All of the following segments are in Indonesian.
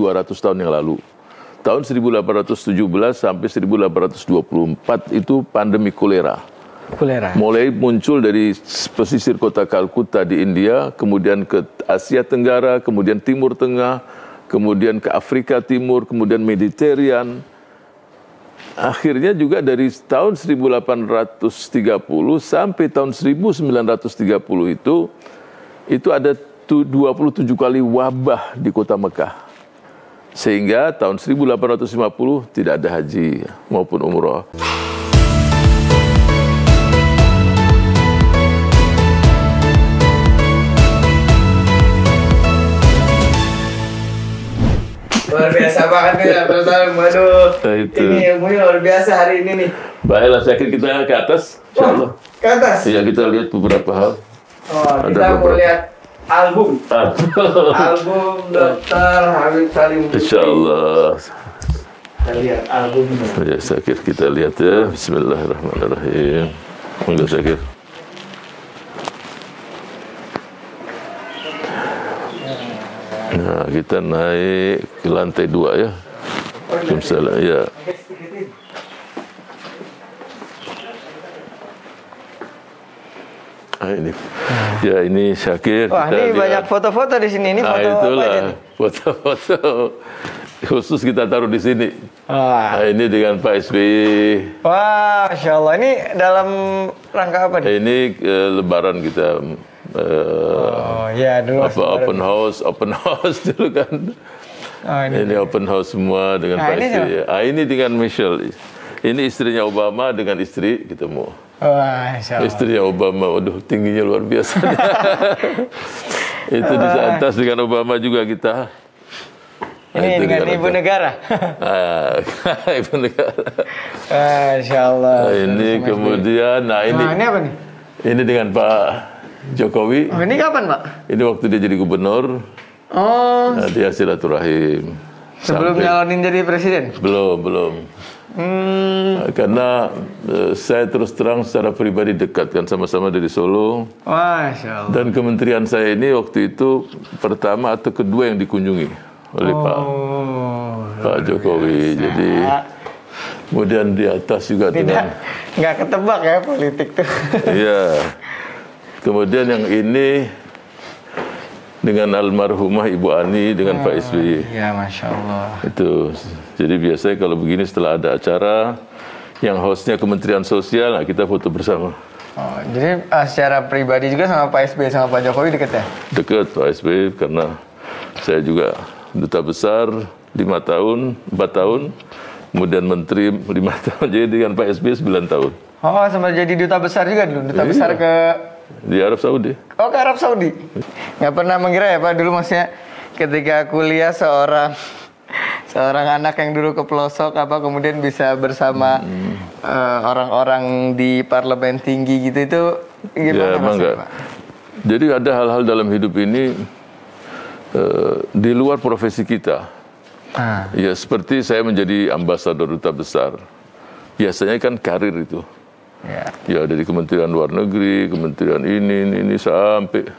200 tahun yang lalu. Tahun 1817 sampai 1824 itu pandemi kolera. Mulai muncul dari pesisir kota Kalkuta di India, kemudian ke Asia Tenggara, kemudian Timur Tengah, kemudian ke Afrika Timur, kemudian Mediterranean. Akhirnya juga dari tahun 1830 sampai tahun 1930 itu ada 27 kali wabah di kota Mekah. Sehingga tahun 1850 tidak ada haji maupun umroh. Luar biasa banget nih ya, waduh. Ini ilmunya luar biasa hari ini nih. Baiklah, saya kira kita ke atas, insyaallah. Ke atas? Iya, kita lihat beberapa hal. Oh, kita mau lihat album. Album Dr. Habib Salim. Insyaallah. Kita lihat albumnya. Ya, Syakir, kita lihat ya. Bismillahirrahmanirrahim. Monggo Syakir. Nah, kita naik ke lantai 2 ya. Waalaikumsalam ya. Ini, ya ini Syakir. Wah, ini banyak foto-foto di sini. Ini foto itulah, apa aja nih? foto-foto khusus kita taruh di sini. Nah, ini dengan Pak SBY. Wah, Masya Allah. Ini dalam rangka apa nih? Ini Lebaran kita. Ya dulu. Open house dulu kan. Ini open house semua dengan Pak SBY. Ini dengan Michelle. Ini istrinya Obama dengan istri ketemu. Wah, istrinya Obama, waduh tingginya luar biasa. Itu di atas dengan Obama juga kita. Ini dengan Ibu Negara. Ibu Negara. Insya Allah. Ini kemudian, ini apa nih? Ini dengan Pak Jokowi. Oh, ini kapan, Pak? Ini waktu dia jadi gubernur. Nah, dia silaturahim. Sebelum nyalonin jadi presiden? Belum. Karena saya terus terang secara pribadi dekat kan, sama-sama dari Solo. Masya Allah. Dan kementerian saya ini waktu itu pertama atau kedua yang dikunjungi oleh Pak Jokowi. Jadi kemudian di atas juga nggak ketebak ya politik tuh. Iya. Kemudian yang ini dengan almarhumah Ibu Ani dengan Pak SBY. Ya, Masya Allah. Itu. Jadi biasanya kalau begini setelah ada acara yang hostnya Kementerian Sosial, nah kita foto bersama. Jadi secara pribadi juga sama Pak SBY sama Pak Jokowi dekat ya? Dekat Pak SBY karena saya juga duta besar 4 tahun, kemudian menteri 5 tahun, jadi dengan Pak SBY 9 tahun. Oh, sama jadi duta besar juga dulu, duta besar ke di Arab Saudi. Oh, ke Arab Saudi. Nggak pernah mengira ya Pak, dulu maksudnya ketika kuliah seorang anak yang dulu ke pelosok kemudian bisa bersama orang-orang di parlemen tinggi gitu, itu gimana rasanya, Pak? Jadi ada hal-hal dalam hidup ini di luar profesi kita. Ya seperti saya menjadi ambasador duta besar. Biasanya kan karir itu. Ya dari Kementerian Luar Negeri, Kementerian ini sampai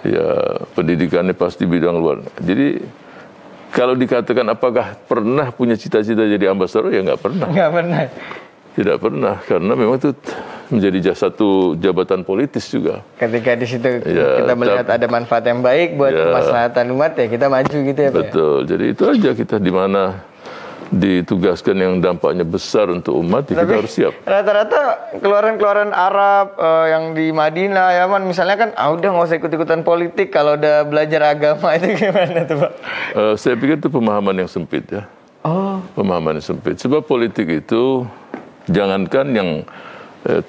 ya pendidikannya pasti bidang luar. Jadi kalau dikatakan apakah pernah punya cita-cita jadi ambasador, ya nggak pernah. Nggak pernah. Tidak pernah, karena memang itu menjadi satu jabatan politis juga. Ketika di situ kita melihat ada manfaat yang baik buat kemaslahatan umat, ya kita maju gitu ya Pak. Betul, jadi itu aja kita di mana ditugaskan yang dampaknya besar untuk umat, kita harus siap. Rata-rata keluaran Arab yang di Madinah, Yaman misalnya kan, udah nggak usah ikut-ikutan politik kalau udah belajar agama, itu gimana tuh Pak? Saya pikir itu pemahaman yang sempit ya. Pemahaman yang sempit. Sebab politik itu jangankan yang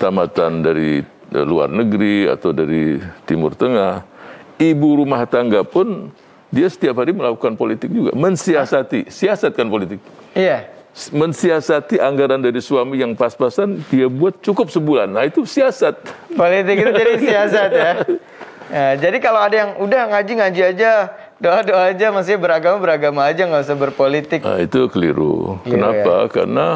tamatan dari luar negeri atau dari Timur Tengah, ibu rumah tangga pun dia setiap hari melakukan politik juga, siasatkan politik. Iya. Mensiasati anggaran dari suami yang pas-pasan, dia buat cukup sebulan. Nah itu siasat. Politik itu jadi siasat ya. Jadi kalau ada yang udah ngaji aja, doa aja, maksudnya beragama aja, nggak usah berpolitik. Nah itu keliru. Kenapa? Ya? Karena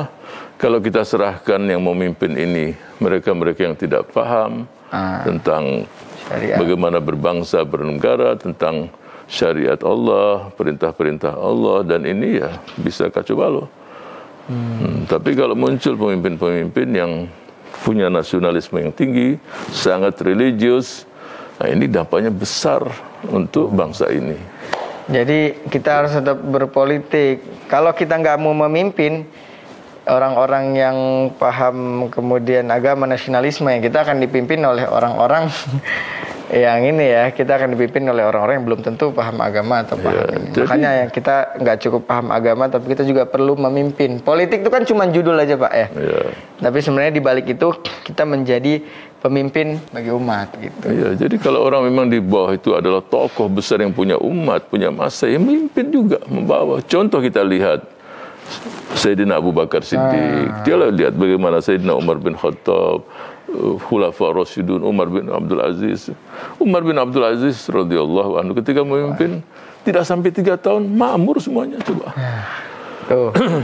kalau kita serahkan yang memimpin ini, mereka yang tidak paham tentang bagaimana berbangsa, bernegara, tentang syariat Allah, perintah-perintah Allah, dan ini ya bisa kacau balau. Tapi kalau muncul pemimpin-pemimpin yang punya nasionalisme yang tinggi, sangat religius, nah ini dampaknya besar untuk bangsa ini. Jadi kita harus tetap berpolitik. Kalau kita nggak mau memimpin orang-orang yang paham kemudian agama nasionalisme, ya kita akan dipimpin oleh orang-orang yang ini ya, kita akan dipimpin oleh orang-orang yang belum tentu paham agama atau paham ini. Makanya ya kita nggak cukup paham agama, tapi kita juga perlu memimpin. Politik itu kan cuma judul aja Pak ya. Tapi sebenarnya di balik itu kita menjadi pemimpin bagi umat gitu. Jadi kalau orang memang di bawah itu adalah tokoh besar yang punya umat, punya massa, yang memimpin juga, membawa. Contoh kita lihat Sayyidina Abu Bakar Siddiq. Dia lihat bagaimana Sayyidina Umar bin Khattab, Khulafa Rasyidun, Umar bin Abdul Aziz. Umar bin Abdul Aziz radhiyallahu anhu ketika memimpin tidak sampai 3 tahun makmur semuanya, coba.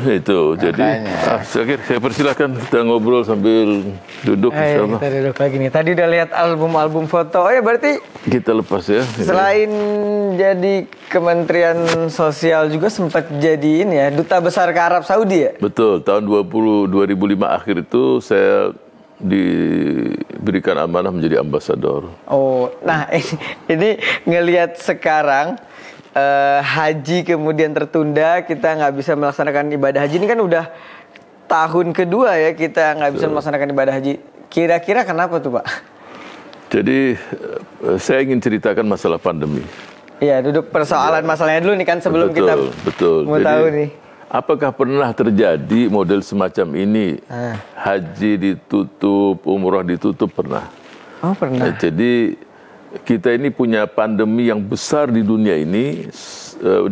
Itu. Jadi saya persilakan kita ngobrol sambil duduk. Kita duduk lagi nih. Tadi udah lihat album-album foto. Oh ya berarti kita lepas ya. Selain jadi Kementerian Sosial juga sempat jadi ini ya, Duta Besar ke Arab Saudi ya? Betul. Tahun 2005 akhir itu saya diberikan amanah menjadi ambasador. Oh, nah ini ngelihat sekarang haji kemudian tertunda, kita nggak bisa melaksanakan ibadah haji. Ini kan udah tahun kedua ya kita nggak bisa melaksanakan ibadah haji. Kira-kira kenapa tuh Pak? Jadi saya ingin ceritakan masalah pandemi. Iya, duduk persoalan masalahnya dulu nih kan sebelum kita mau tahu nih. Apakah pernah terjadi model semacam ini? Haji ditutup, umroh ditutup, pernah? Oh pernah. Jadi kita ini punya pandemi yang besar di dunia ini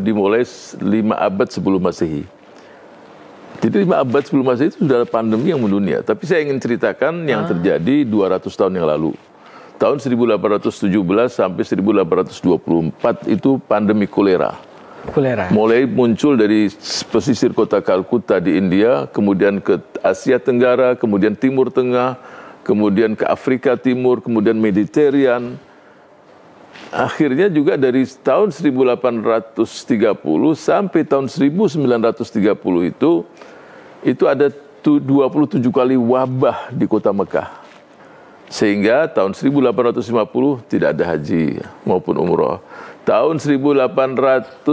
dimulai 5 abad sebelum Masehi. Jadi 5 abad sebelum Masehi itu sudah ada pandemi yang mendunia. Tapi saya ingin ceritakan yang terjadi 200 tahun yang lalu. Tahun 1817 sampai 1824 itu pandemi kolera. Mulai muncul dari pesisir kota Kalkuta di India, kemudian ke Asia Tenggara, kemudian Timur Tengah, kemudian ke Afrika Timur, kemudian Mediterranean. Akhirnya juga dari tahun 1830 sampai tahun 1930 itu ada 27 kali wabah di kota Mekah. Sehingga tahun 1850 tidak ada haji maupun umroh. Tahun 1866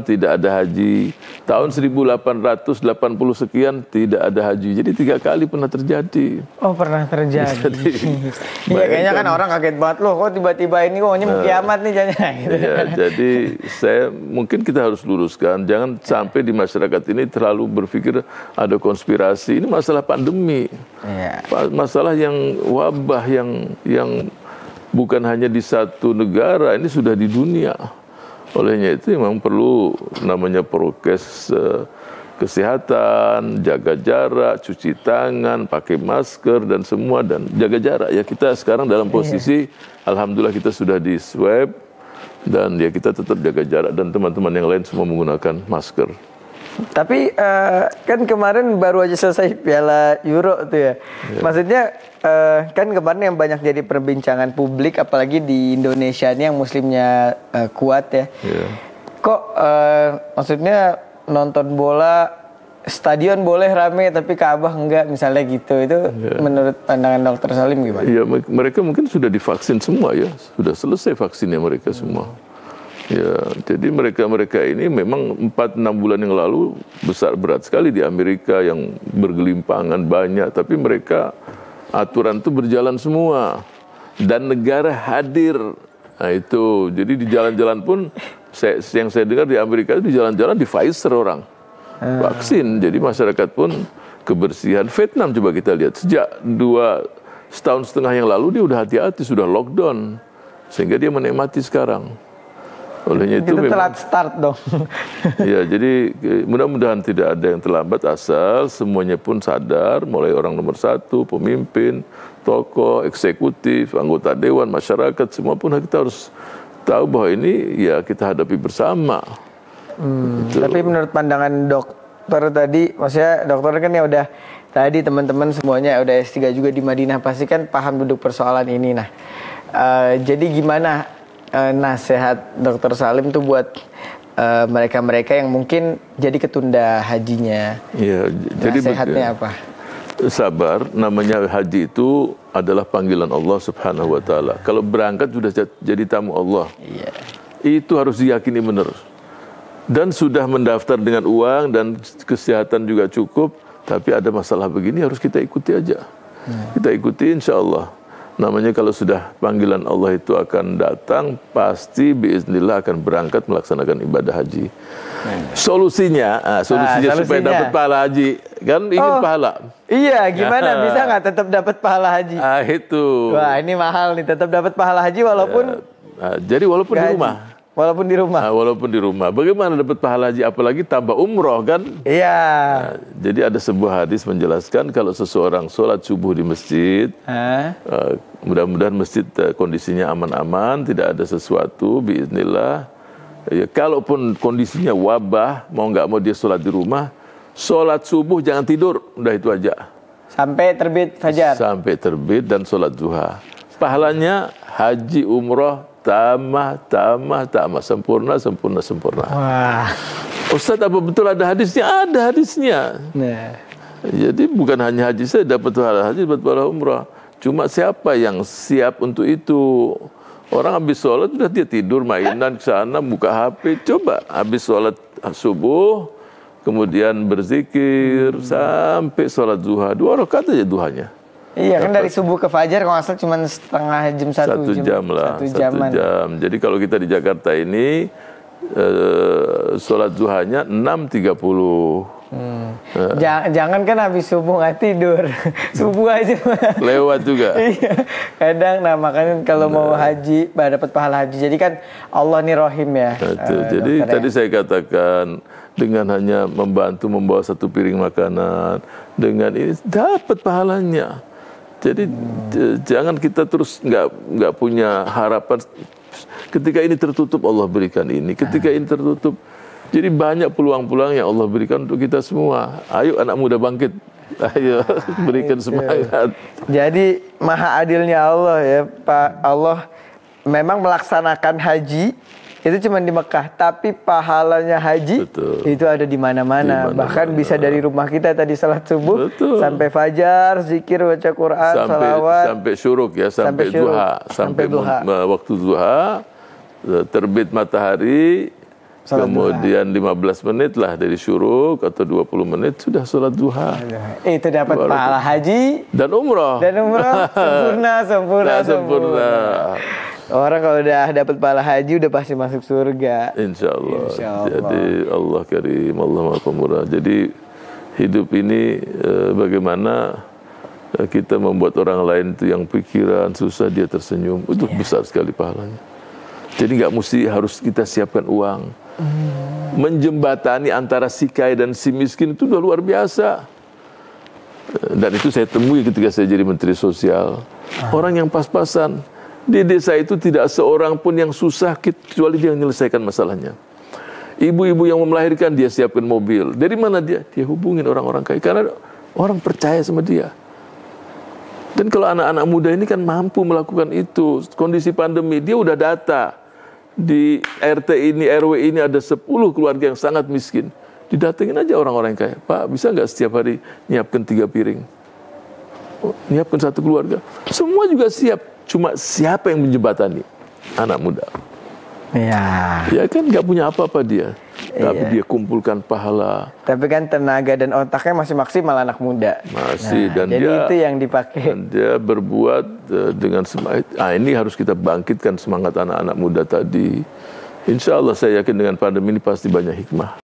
tidak ada haji. Tahun 1880 sekian tidak ada haji. Jadi 3 kali pernah terjadi. Oh pernah terjadi. Iya kayaknya kan orang kaget banget loh. Kok tiba-tiba ini kok mau kiamat nih jangan. Ya, jadi mungkin kita harus luruskan. Jangan sampai di masyarakat ini terlalu berpikir ada konspirasi. Ini masalah pandemi. Masalah yang wabah yang bukan hanya di satu negara, ini sudah di dunia. Olehnya itu memang perlu namanya prokes kesehatan, jaga jarak, cuci tangan, pakai masker dan semua, dan jaga jarak. Ya kita sekarang dalam posisi alhamdulillah kita sudah di swab dan ya kita tetap jaga jarak, dan teman-teman yang lain semua menggunakan masker. Tapi kan kemarin baru aja selesai Piala Euro tuh ya. Maksudnya kan kemarin yang banyak jadi perbincangan publik, apalagi di Indonesia ini yang muslimnya kuat ya. Kok maksudnya nonton bola stadion boleh rame tapi Ka'bah enggak misalnya gitu. Itu menurut pandangan Dr. Salim gimana? Ya mereka mungkin sudah divaksin semua ya. Sudah selesai vaksinnya mereka semua. Ya, jadi mereka ini memang 4-6 bulan yang lalu berat sekali di Amerika yang bergelimpangan banyak, tapi mereka aturan itu berjalan semua dan negara hadir. Nah itu, jadi di jalan-jalan pun yang saya dengar di Amerika itu di jalan-jalan di Pfizer orang vaksin, jadi masyarakat pun kebersihan. Vietnam coba kita lihat sejak 2,5 tahun yang lalu dia udah hati-hati, sudah lockdown sehingga dia menikmati sekarang. Olehnya itu kita telat start dong. Ya, jadi mudah-mudahan tidak ada yang terlambat asal semuanya pun sadar, mulai orang nomor 1, pemimpin, tokoh, eksekutif, anggota dewan, masyarakat, semua pun kita harus tahu bahwa ini ya kita hadapi bersama. Tapi menurut pandangan dokter tadi, maksudnya dokter kan ya udah tadi teman-teman semuanya udah S3 juga di Madinah, pasti kan paham duduk persoalan ini. Nah, jadi gimana nasihat Dr. Salim tuh buat mereka-mereka yang mungkin jadi ketunda hajinya. Ya, jadi nasihatnya apa? Sabar, namanya haji itu adalah panggilan Allah Subhanahu wa taala. Kalau berangkat sudah jadi tamu Allah. Iya. Itu harus diyakini benar. Dan sudah mendaftar dengan uang dan kesehatan juga cukup, tapi ada masalah begini harus kita ikuti aja. Kita ikuti insya Allah. Namanya kalau sudah panggilan Allah itu akan datang, pasti biiznillah akan berangkat melaksanakan ibadah haji. Solusinya supaya dapat pahala haji, kan ingin pahala. Iya, gimana bisa nggak tetap dapat pahala haji? Itu. Wah, ini mahal nih, tetap dapat pahala haji walaupun. Jadi walaupun di rumah. Walaupun di rumah. Walaupun di rumah. Bagaimana dapat pahala haji? Apalagi tambah umroh kan? Iya. Jadi ada sebuah hadis menjelaskan kalau seseorang sholat subuh di masjid, mudah-mudahan masjid kondisinya aman-aman, tidak ada sesuatu, biiznillah. Ya, kalaupun kondisinya wabah, mau nggak mau dia sholat di rumah, sholat subuh jangan tidur, udah itu aja. Sampai terbit fajar. Sampai terbit dan sholat duha. Pahalanya haji umroh tamah, sempurna. Wah. Ustaz, apa betul ada hadisnya? Ada hadisnya. Nah. Jadi bukan hanya haji saya dapat pahala haji, dapat pahala umrah. Cuma siapa yang siap untuk itu? Orang habis sholat sudah dia tidur, mainan ke sana, buka HP. Coba habis sholat subuh, kemudian berzikir sampai sholat duha. 2 rakaat aja duhanya. Iya kan dari subuh ke fajar kalau nggak salah cuma setengah jam, 1 jam lah. 1 jam. Jadi kalau kita di Jakarta ini sholat duhanya 6.30. Jangan kan habis subuh nggak tidur, subuh aja lewat juga. Kadang, makanya kalau mau haji, dapat pahala haji. Jadi kan Allah nih Rohim ya. Jadi tadi saya katakan dengan hanya membantu membawa 1 piring makanan, dengan ini dapat pahalanya. Jadi jangan kita terus nggak punya harapan. Ketika ini tertutup Allah berikan ini. Ketika ini tertutup, jadi banyak peluang-peluang yang Allah berikan untuk kita semua. Ayo anak muda bangkit. Ayo berikan semangat. Jadi maha adilnya Allah ya Pak. Allah memang melaksanakan haji itu cuma di Mekah, tapi pahalanya haji itu ada di mana-mana. Bahkan bisa dari rumah kita tadi salat subuh sampai fajar, zikir, baca Quran, salawat sampai syuruk ya, sampai duha, sampai waktu duha, terbit matahari, kemudian 15 menit lah dari syuruk atau 20 menit sudah sholat duha. Itu dapat pahala haji dan umrah. Sempurna. Orang kalau udah dapat pahala haji udah pasti masuk surga. Insya Allah. Jadi Allah Karim, Allah Maha Pemurah. Jadi hidup ini bagaimana kita membuat orang lain itu yang pikiran susah dia tersenyum, itu besar sekali pahalanya. Jadi nggak mesti harus kita siapkan uang. Menjembatani antara si kaya dan si miskin itu udah luar biasa. Dan itu saya temui ketika saya jadi Menteri Sosial. Orang yang pas-pasan. Di desa itu tidak seorang pun yang susah kecuali dia menyelesaikan masalahnya. Ibu-ibu yang melahirkan dia siapkan mobil. Dari mana dia? Dia hubungin orang-orang kaya karena orang percaya sama dia. Dan kalau anak-anak muda ini kan mampu melakukan itu. Kondisi pandemi dia udah data. Di RT ini, RW ini ada 10 keluarga yang sangat miskin. Didatengin aja orang-orang kaya. Pak, bisa nggak setiap hari nyiapkan 3 piring? Nyiapkan 1 keluarga. Semua juga siap. Cuma siapa yang menjembatani? Anak muda. Ya kan nggak punya apa-apa dia. Tapi dia kumpulkan pahala. Tapi kan tenaga dan otaknya masih maksimal anak muda. Masih. Dan jadi dia, itu yang dipakai. Dan dia berbuat dengan semangat. Ini harus kita bangkitkan semangat anak-anak muda tadi. Insya Allah saya yakin dengan pandemi ini pasti banyak hikmah.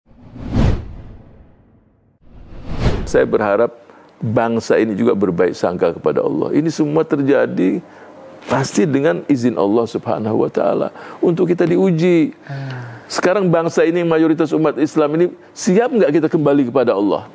Saya berharap bangsa ini juga berbaik sangka kepada Allah. Ini semua terjadi pasti dengan izin Allah Subhanahu wa taala untuk kita diuji. Sekarang bangsa ini mayoritas umat Islam ini siap nggak kita kembali kepada Allah?